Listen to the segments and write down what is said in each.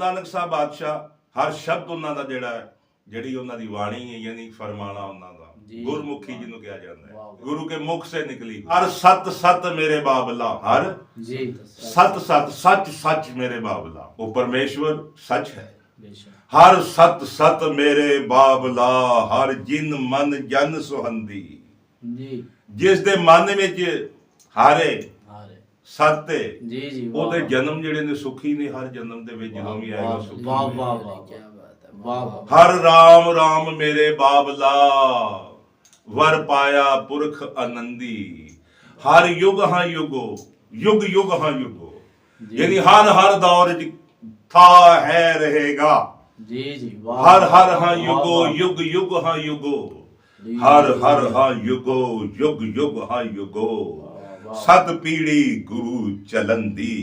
ਨਾਨਕ ਸਾਹਿਬ ਬਾਦਸ਼ਾਹ ਹਰ ਸ਼ਬਦ ਉਹਨਾਂ ਦਾ ਜਿਹੜੀ ਉਹਨਾਂ ਦੀ ਬਾਣੀ ਹੈ ਯਾਨੀ ਫਰਮਾਨਾ ਉਹਨਾਂ ਦਾ ਗੁਰਮੁਖੀ ਜਿਹਨੂੰ ਕਿਹਾ ਜਾਂਦਾ ਹੈ, गुरु के मुख से निकली। हर सत सत मेरे बाबला, हर सत सत सच सच मेरे बाबला, वो परमेश्वर सच है। हर सत सत मेरे बाबला, हर जिन मन जन सुहंदी, जिस दे मन विच हारे सत ਉਹਦੇ ਜਨਮ ਜਿਹੜੇ ਨੇ ਸੁਖੀ ਨੇ, ਹਰ ਜਨਮ ਦੇ ਵਿੱਚ ਜਦੋਂ ਵੀ ਆਏਗਾ ਸੁਖੀ। ਵਾਹ ਵਾਹ ਵਾਹ। ਹਰ ਰਾਮ ਰਾਮ ਮੇਰੇ ਬਾਬਲਾ, वर पाया पुरख आनंदी, हर युग हाँ युगो, युग युग हाँ युगो, यानी हर दौर था है रहेगा। हर हाँ युगो, युग युग हाँ युगो, हर हाँ युगो, युग युग हाँ युगो, सत पीढ़ी गुरु चलंदी,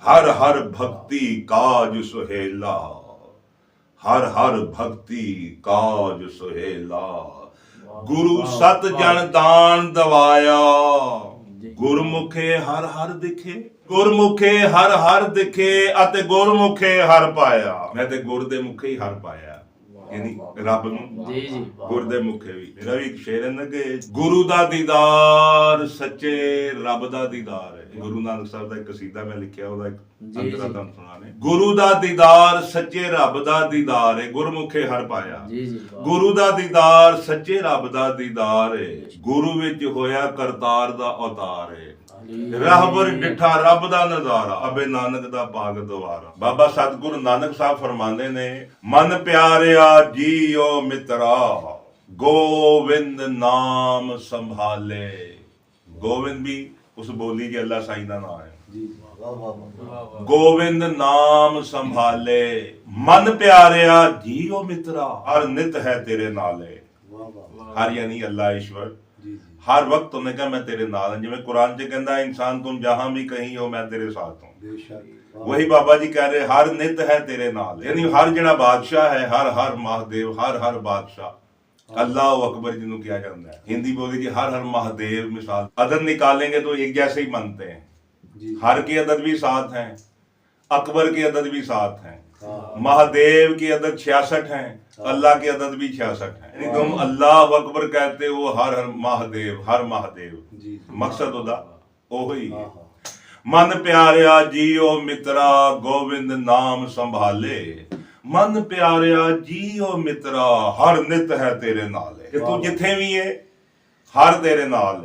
हर भक्ति काज सुहेला, हर भक्ति काज सुहेला। गुरु सत जन दान दवाया, गुरमुखे हर दिखे, गुरमुखे हर दिखे अते गुरमुखे हर पाया। मैं ते गुर दे मुखे ही हर पाया, यानी रब नूं गुर दे मुखे भी। मेरा भी एक शेर है ना कि गुरु दा दीदार सच्चे रब दा दीदार है। गुरु नानक साहब दा एक कसीदा मैं लिखिया, ओदा एक अंतरा तुहानूं सुणाने। गुरु दा दीदार सच्चे रब दा दीदार है, गुरमुखे हर पाया। गुरु दा दीदार सच्चे रब दा दीदार है, गुरु विच होया करतार दा अवतार है। रहबर डिठा रब दा नजारा, अबे नानक दा पाग द्वारा। बाबा सतगुरु नानक साहब फरमांदे ने, मन प्यारिया जीओ मित्रा, गोविंद नाम संभाले। गोविंद भी उस बोली जी अल्लाह साईं दा नाम है। गोविंद नाम संभाले, मन प्यारिया जीओ मित्रा, हर नित है तेरे नाले। हर यानी अल्लाह ईश्वर, हर वक्त उन्हें कहा मैं तेरे नाल हूं। जिवें कुरान च कहंदा है इंसान तुम जहां भी कहीं हो मैं तेरे साथ हूं, वही बाबा जी कह रहे हर नित है तेरे नाल। यानी हर जिहड़ा बादशाह है, हर महादेव, हर बादशाह अल्लाह अकबर जिन्हों किया जाता है। हिंदी बोली जी हर महादेव मिसाल। अदद निकालेंगे तो एक जैसे ही बनते हैं। हर के अदद भी साथ हैं, अकबर के अदद भी साथ हैं, महादेव की अदद 66 हैं, अल्लाह की अदद भी 66 है। तुम अल्लाह अकबर कहते हो, हर महादेव मकसद ओदा ओही। मन प्यारिया जीओ मित्रा, गोविंद नाम संभाले। मन प्यारिया जीओ मित्रा, हर नित है तेरे नाल। कि तू जिथे भी है हर तेरे नाल है।